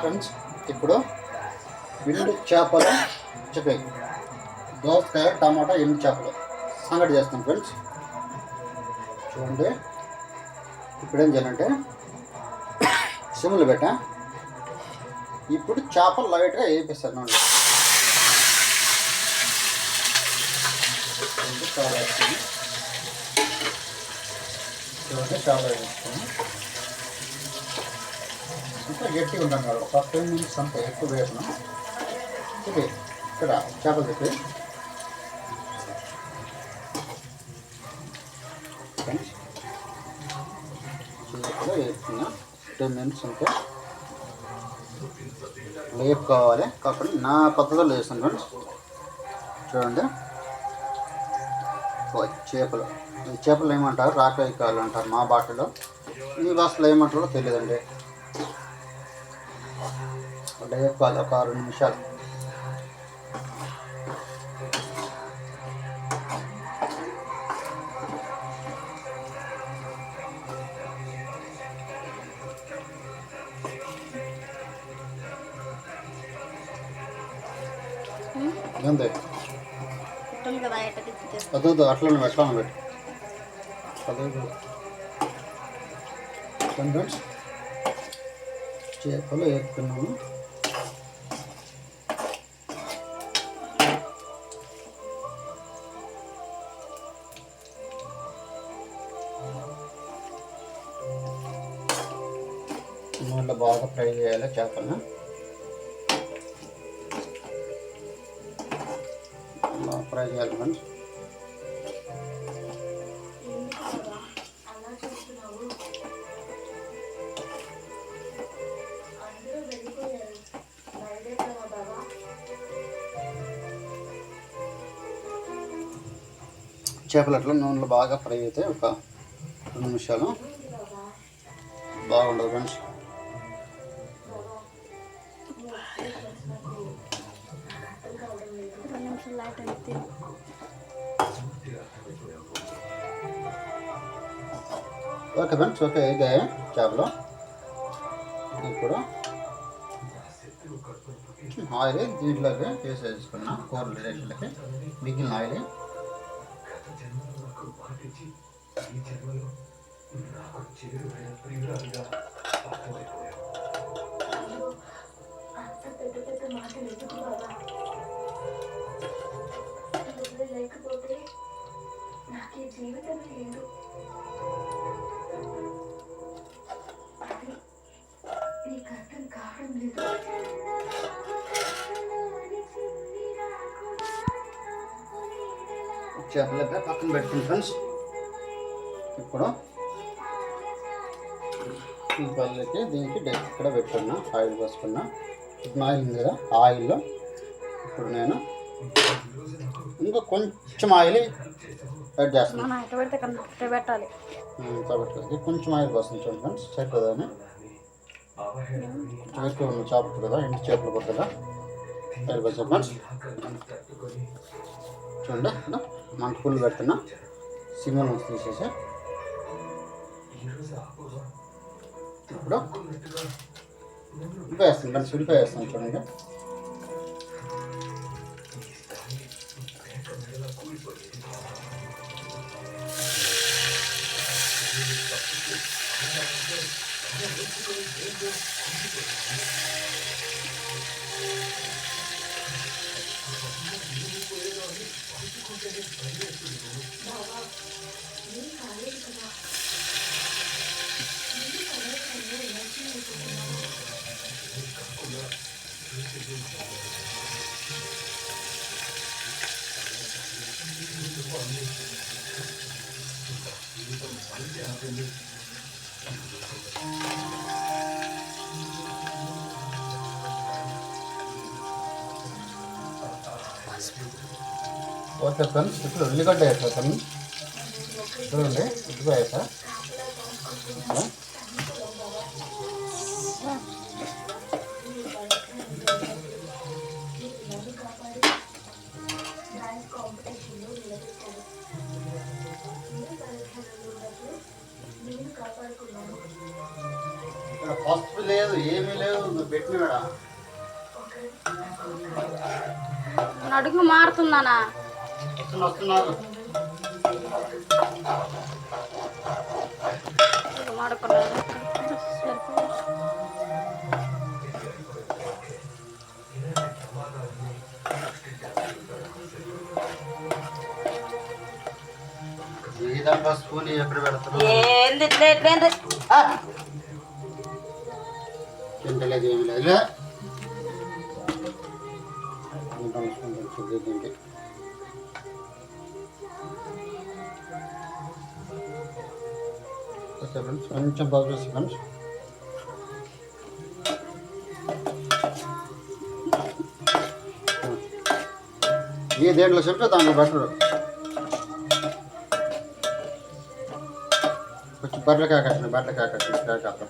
Friends, ఇప్పుడు ఎండు చేపలు చెప్పే దోసకాయ టమాటా ఎండు చేపలు సంగటి చేస్తాం ఫ్రెండ్స్. చూడండి, ఇప్పుడు ఏం చేయాలంటే సిమ్లు పెట్టా. ఇప్పుడు చేపలు లైట్గా వేపిస్తాను. చాలా వేస్తాను. చూడండి, చాలా వేస్తాను. ఇంకా గట్టిగా ఉంటాను కదా, ఒక 10 నిమిషాలు అంతా ఎక్కువ వేసాను. చెప్పి ఇక్కడ చేపలు చెప్పి చేపలు వేస్తున్నా. 10 నిమిషాలు అంతా లేపుకోవాలి. కాకుండా నా పద్ధతిలో వేస్తాను ఫ్రెండ్స్. చూడండి, చేపలు ఈ చేపలు ఏమంటారు, రాకాయ కాయలు అంటారు మా భాషలో. ఈ భాషలో ఏమంటారో తెలియదండి. లేపుకోవాలి ఒక 2 నిమిషాలు. అంతే, అదే అట్లా పెట్టి ఫ్రెండ్స్ చేపలు వేస్తున్నాము. నూనెలో బాగా ఫ్రై చేయాలి చేపలను. ఫ్రై చేయాలి ఫ్రెండ్స్. చేపలు అట్లా నూనెలో బాగా ఫ్రై అయితే ఒక 2 నిమిషాలు బాగుండదు ఫ్రెండ్స్. ఓకే ఫ్రెండ్స్, ఓకే ఇదే చేపలు. ఇప్పుడు ఆయిల్ దీంట్లోకి వేసేసుకున్నా. కూరలు రేట్లకి మిగిలిన ఆయిల్ లేకపోతే నాకు జీవితం లేదు. నీకు అర్థం కావడం లేదు. చేపలకి పక్కన పెట్టుకుని ఫ్రెండ్స్. ఇప్పుడు ఈ పళ్ళకి దీనికి ఇక్కడ పెట్టుకున్నా. ఆయిల్ పోసుకున్నా. ఇప్పుడు ఆయిల్ ఉంది కదా, ఆయిల్లో ఇప్పుడు నేను ఇంకా కొంచెం ఆయిల్ యాడ్ చేస్తున్నాను. కొంచెం ఆయిల్ పోస్తుంది చూడండి ఫ్రెండ్స్, సరిపోదని. కొంచెం ఎక్కువ ఉన్న చేపలు కదా, ఎండు చేపలు కొత్తగా ఆయిల్ పోసాను ఫ్రెండ్స్. చూడండి, మంట ఫుల్ పెడుతున్నా. సిమ్లో తీసేసి ఇప్పుడు ఉల్లిపాయ వేస్తాను ఫ్రెండ్స్. ఉల్లిపాయ వేస్తాను చూడండి. ఓకే ఫ్రెండ్స్, ఇప్పుడు ఉల్లిగడ్డ వేస్తాను చూడండి. ఉల్లిగడ్డ వేస్తా. పసుపు లేదు, ఏమీ లేవు నువ్వు పెట్టినాడా అడుగు మారుతున్నానా వస్తున్నారు ఏదంతా స్పూన్ ఎక్కడ పెడతారు తింటలేదు ఏమి లేదు దీనికి ఫ్రెండ్స్ కొంచెం బాగా చూసి ఫ్రెండ్స్ ఏ దేంట్లో చెప్తే దాంట్లో బెటర్ కొంచెం బర్రెకాయ కట్టిన కాక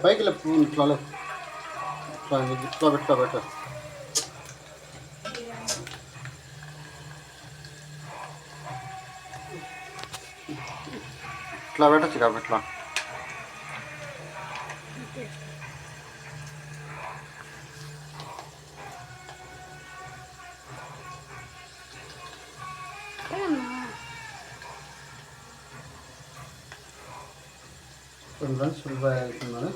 పైకి ఇట్లా పెట్ట ఇట్లా పెట్టచ్చు కాబట్టి ఇట్లా ఫ్రెండ్స్ ఉల్లిపాయ అవుతున్నాను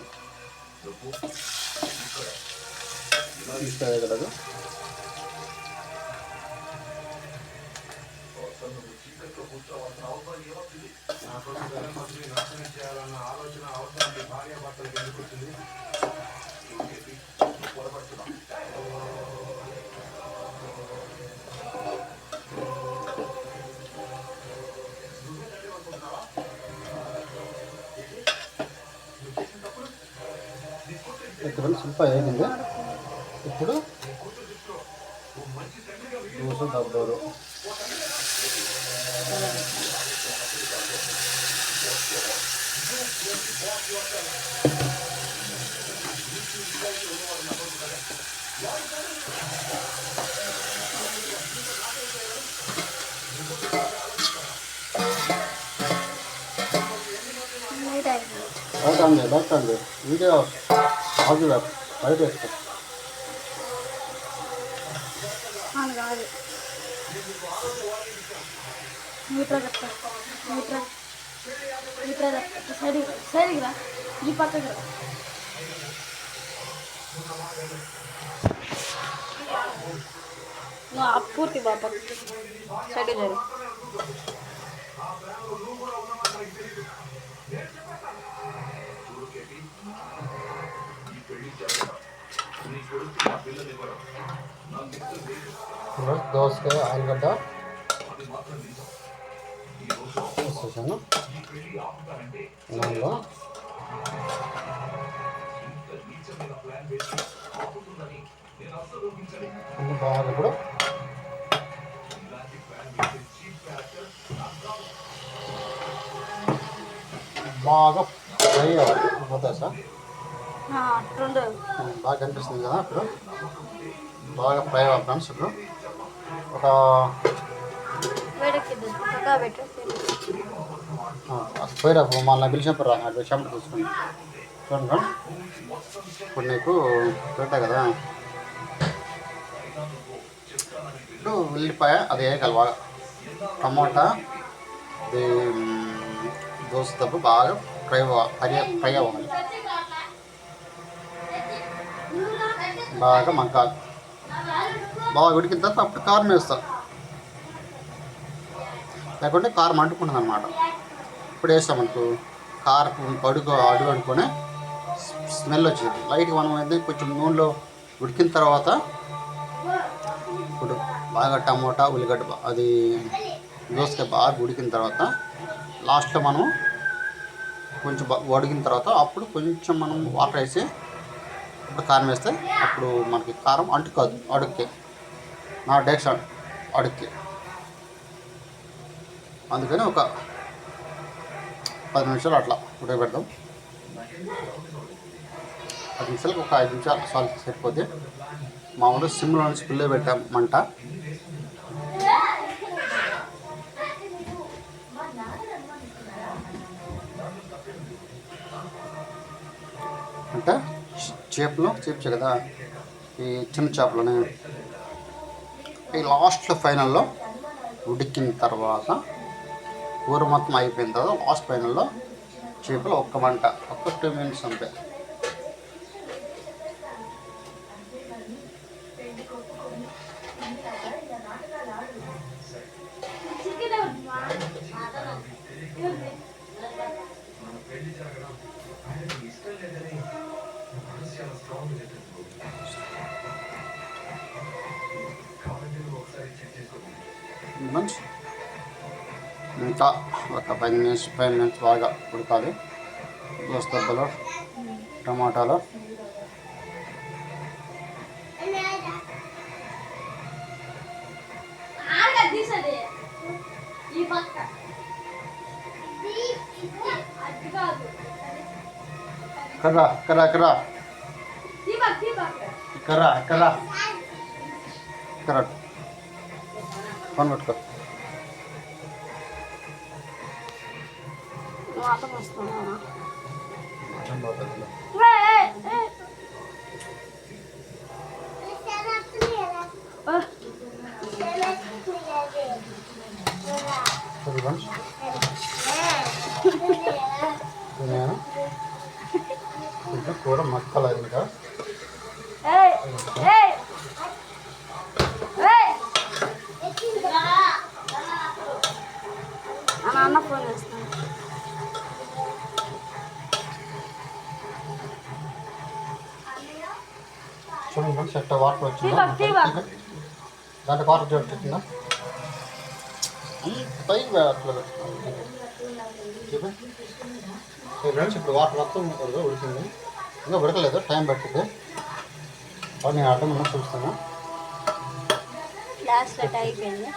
తీసుకోగలదు ఉల్లిపాయ వేగింది ఇప్పుడు దోశ దబ్బరు బయట వీడియో ఆగి బయట వేసుకో సరిగ్గా ఈ పక్కకి పూర్తి బాబా సైడ్ జరు దోసకాయ ఆలుగడ్డ వేసేసాను దానిలో బాగా ఇప్పుడు బాగా ఫ్రై అవ్వాలి పోతా సార్ బాగా కనిపిస్తుంది కదా ఇప్పుడు బాగా ఫ్రై అవ్వాలి ఫ్రెండ్స్ ఇప్పుడు ఒక పోయిరా మళ్ళీ పిలిచినప్పుడు రా షాంపూ తీసుకుని చూడండి ఇప్పుడు నీకు పెట్టా కదా ఇప్పుడు ఉల్లిపాయ అది వేయగల బాగా టమోటా అది దోశ తప్పు బాగా ఫ్రై అవ్వాలి బాగా మగ్గాలి బాగా ఉడికిన తర్వాత అప్పుడు కారం వేస్తా లేకుంటే కారం అంటుకుంటుంది అన్నమాట ఇప్పుడు వేస్తాం మనకు కారం అడుగు అనుకొని స్మెల్ వచ్చింది లైట్గా మనం అయితే కొంచెం నూనెలో ఉడికిన తర్వాత ఇప్పుడు బాగా టమోటా ఉల్లిగడ్డ అది దోసకాయ బాగా ఉడికిన తర్వాత లాస్ట్లో మనం కొంచెం ఉడికిన తర్వాత అప్పుడు కొంచెం మనం వాటర్ వేసి ఇప్పుడు కారం వేస్తే అప్పుడు మనకి కారం అంటుకోదు అడుక్కి నా డైరెక్షన్ అడుక్కి అందుకని ఒక 10 నిమిషాలు అట్లా ఉడకబెడదాం 10 నిమిషాలకు ఒక 5 నిమిషాలు సాల్ట్ సరిపోతే మామూలుగా సిమ్లో నుంచి పిల్ల పెట్టాం మంట. అంటే చేపచ్చు కదా ఈ చిన్న చేపలని ఈ లాస్ట్లో ఫైనల్లో ఉడికిన తర్వాత కూర మొత్తం అయిపోయిన తర్వాత లాస్ట్ ఫైనల్లో చేపలు ఒక్క మంట ఒక్క 2 minutes అంతే. ఇంకా ఒక 5 minutes బాగా ఉడకాలి. దోసదబ్బలు టమాటాలు కర్రా కర్రా కర్రా కర్రా కర్రా కర్రా పని పట్టుకో. ఇంకా కూర మక్కల ఇంకా అన్న ఫోన్ చేస్తాను. చూడండి సెట్ వాటర్ వచ్చిందా, దాంట్లో వాటర్ జరుగుతుందా పైకి అట్లా ఫ్రెండ్స్. ఇప్పుడు వాటర్ మొత్తం ఉడికింది, ఇంకా ఉడకలేదు, టైం పట్టింది. నేను అర్థం ఉన్నా చూస్తాను. లాస్ట్ కట్ అయిపోయింది.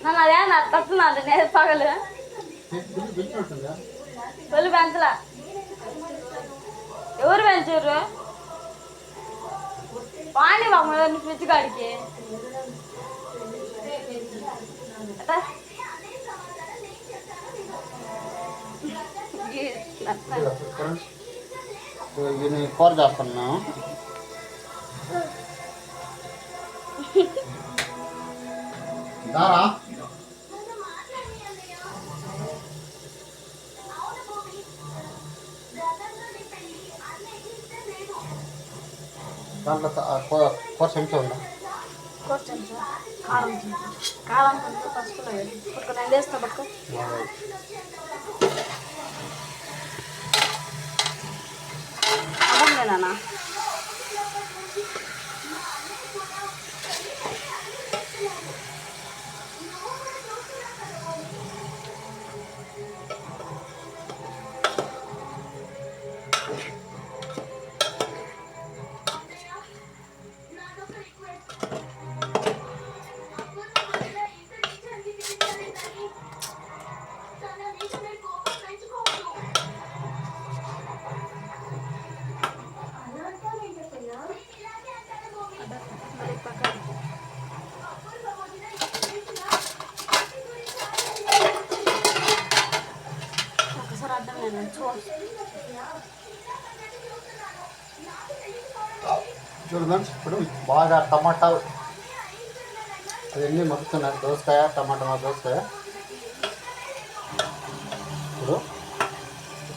నన్ను అదే నడుతున్నాను నేను పగలు తొలి పెంచలా. ఎవరు పెంచారు పాండి బాబు ఫ్రిడ్జ్ కాడికి కూర చేస్తాను. దారా దాంట్లో కూర చెంచా ఉందా, కారం కారం కొంచెం పసుపు ఒక 2 వేస్తా పక్క. అర్థంలేనా చూడండి. ఇప్పుడు బాగా టమాటా అవన్నీ మగ్గుతున్నాయి. దోసకాయ టమాటా దోసకాయ ఇప్పుడు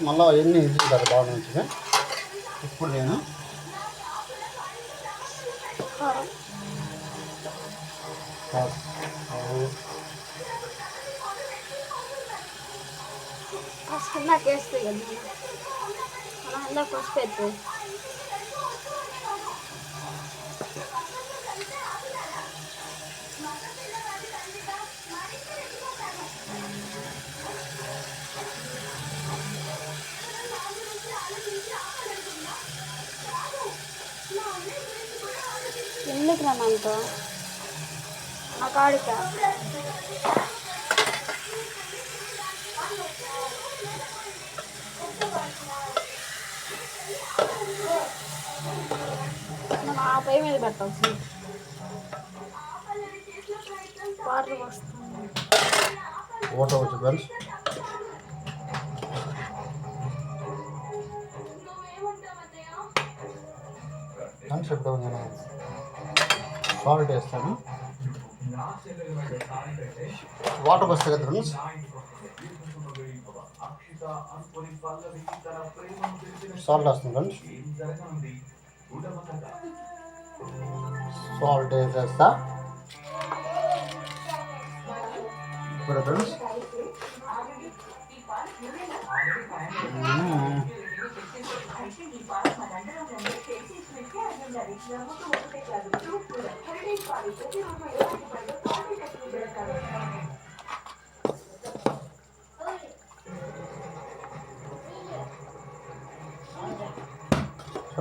మళ్ళీ అవన్నీ ఇంచుతారు బాగా మంచిగా. ఇప్పుడు నేను నాకు వేస్తాయి కదా అలా పసుపు అవుతుంది. ఎందుకు నాతో నా కాడిక మనం ఆ పై మీద పెట్టాల్సి వాటర్ వస్తుంది వాటర్ వచ్చి ఫ్రెండ్స్ ఫ్రెండ్స్ ఇప్పుడు నేను సాల్ట్ వేస్తాను వాటర్ వస్తాయి కదా ఫ్రెండ్స్ సాల్ట్ వస్తుంది ఫ్రెండ్స్ సాల్ట్ వేసేస్తా ఇప్పుడు ఫ్రెండ్స్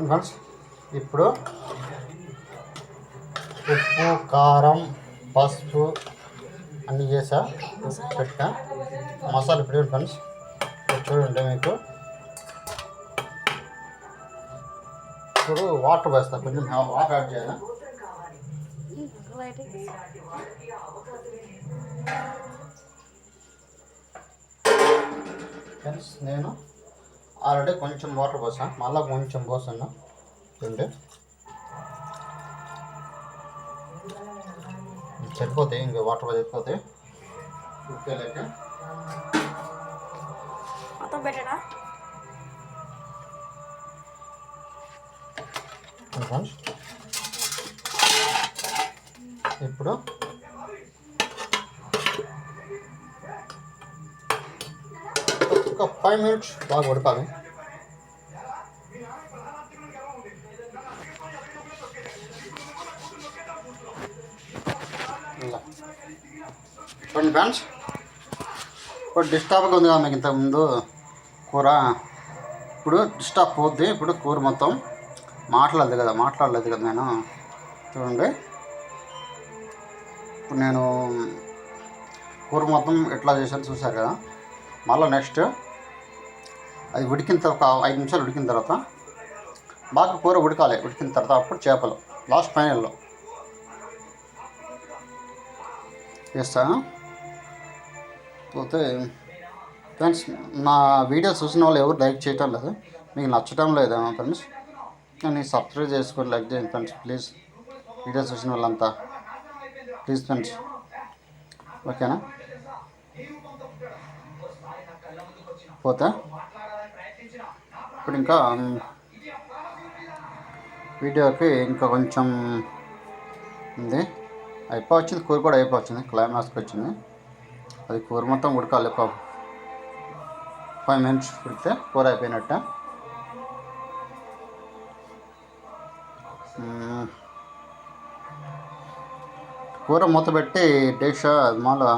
ఫ్రెండ్స్ ఇప్పుడు ఉప్పు కారం పసుపు అన్నీ చేసా పెట్టా మసాలా ఇప్పుడు ఫ్రెండ్స్ చూడండి మీకు ఇప్పుడు వాటర్ వేస్తా కొంచెం వాటర్ యాడ్ చేయాలి ఫ్రెండ్స్ నేను ఆల్రెడీ కొంచెం వాటర్ పోసాను మళ్ళీ కొంచెం పోసాను చూడండి సరిపోతాయి ఇంకా వాటర్ సరిపోతాయి ఉప్పేలాక మొత్తం పెట్టడా ఇప్పుడు ఒక 5 minutes బాగా ఉడకాలి చూడండి ఫ్రెండ్స్ ఇప్పుడు డిస్టర్బ్గా ఉంది కదా మీకు ఇంతకుముందు కూర ఇప్పుడు డిస్టర్బ్ పోద్ది ఇప్పుడు కూర మొత్తం మాట్లాడలేదు కదా నేను చూడండి ఇప్పుడు నేను కూర మొత్తం ఎట్లా చేశాను చూసారు కదా మళ్ళీ నెక్స్ట్ అది ఉడికిన తర్వాత 5 నిమిషాలు ఉడికిన తర్వాత బాగా కూర ఉడికిన తర్వాత అప్పుడు చేపలు లాస్ట్ ఫైనల్లో చేస్తాను పోతే ఫ్రెండ్స్ నా వీడియో చూసిన వాళ్ళు ఎవరు లైక్ చేయటం లేదు మీకు నచ్చటం లేదేమో ఫ్రెండ్స్ కానీ సబ్స్క్రైబ్ చేసుకొని లైక్ చేయండి ఫ్రెండ్స్ ప్లీజ్ వీడియో చూసిన వాళ్ళంతా ప్లీజ్ ఫ్రెండ్స్ ఓకేనా పోతే ఇప్పుడు ఇంకా వీడియోకి ఇంకా కొంచెం ఉంది అయిపోవచ్చింది కూర కూడా అయిపోవచ్చింది క్లైమాక్స్కి వచ్చింది అది కూర మొత్తం ఉడకాలి 5 minutes ఉడికితే కూర అయిపోయినట్టే కూర మూత పెట్టి డేషా మాలో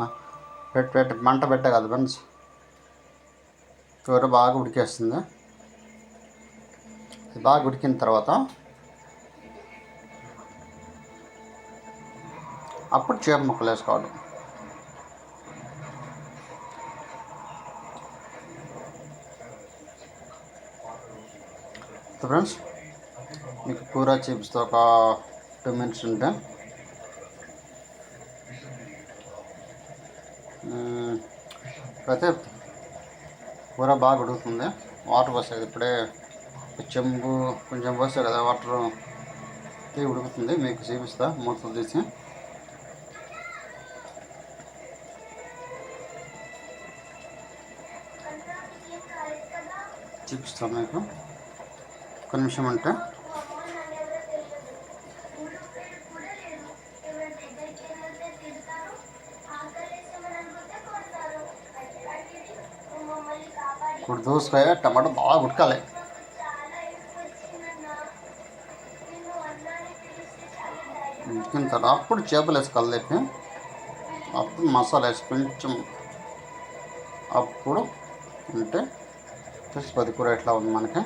మంట పెట్టే కదా ఫ్రెండ్స్ కూర బాగా ఉడికేస్తుంది బాగా ఉడికిన తర్వాత అప్పుడు చేప ముక్కలు వేసుకోవాలి ఫ్రెండ్స్ మీకు కూర చూపిస్తే ఒక 2 minutes ఉంటే అయితే కూర బాగా ఉడుకుతుంది వాటర్ పోసేది ఇప్పుడే చెంబు కొంచెం పోస్తే కదా వాటర్ ఉడుకుతుంది మీకు చూపిస్తా మూతలు తీసి చూపిస్తాను మీకు ఒక నిమిషం అంటే ఇప్పుడు దోసకాయ టమాటో బాగా ఉడకాలి ఉడికిన తర్వాత అప్పుడు చేపలు వేసి కలిపి అప్పుడు మసాలా వేసి కొంచెం అప్పుడు అంటే తెలిసిపోద్ది కూర ఎట్లా ఉంది మనకి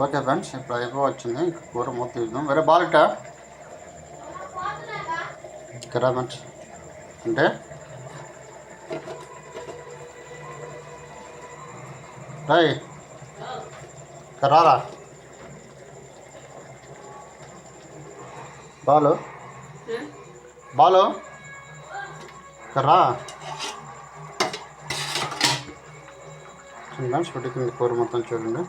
ఓకే ఫ్రెండ్స్, ఇప్పుడు అయిపోవచ్చింది. కూర మూత తీద్దాం. వేరే బాలిట కదా ఫ్రెండ్స్. అంటే రాయ్ రారా బాలు బాలు రా ఫ్రెండ్స్. ఉడికింది కూర మొత్తం చూడండి.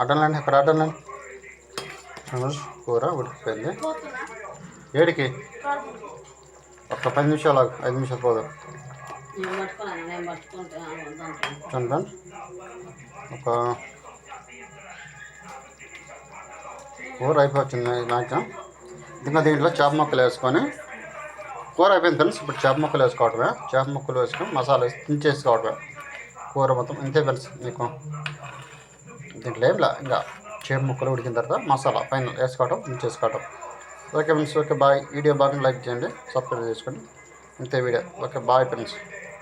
అడ్డండి, అక్కడ అడ్డండి. కూర ఉడికిపోయింది. ఏడికి ఒక్క 10 నిమిషాలు 5 నిమిషాలు పోదు. చూడండి ఒక కూర అయిపోతుంది మ్యాక్సిమం. ఇంకా దీంట్లో చేప ముక్కలు వేసుకొని కూర అయిపోయింది ఫ్రెండ్స్. ఇప్పుడు చేప ముక్కలు వేసుకోవటమే. చేప ముక్కలు వేసుకొని మసాలా వేసి దించేసుకోవటమే. కూర మొత్తం ఇంతే ఫ్రెండ్స్. మీకు దీంట్లో ఏం లే, ఇంకా చేప ముక్కలు ఉడికిన తర్వాత మసాలా పైన వేసుకోవటం, దించేసుకోవటం. Okay friends. Okay bye. Video బాగా లైక్ చేయండి, సబ్స్క్రైబ్ చేసుకోండి. ఇంతే వీడియో. Okay bye friends.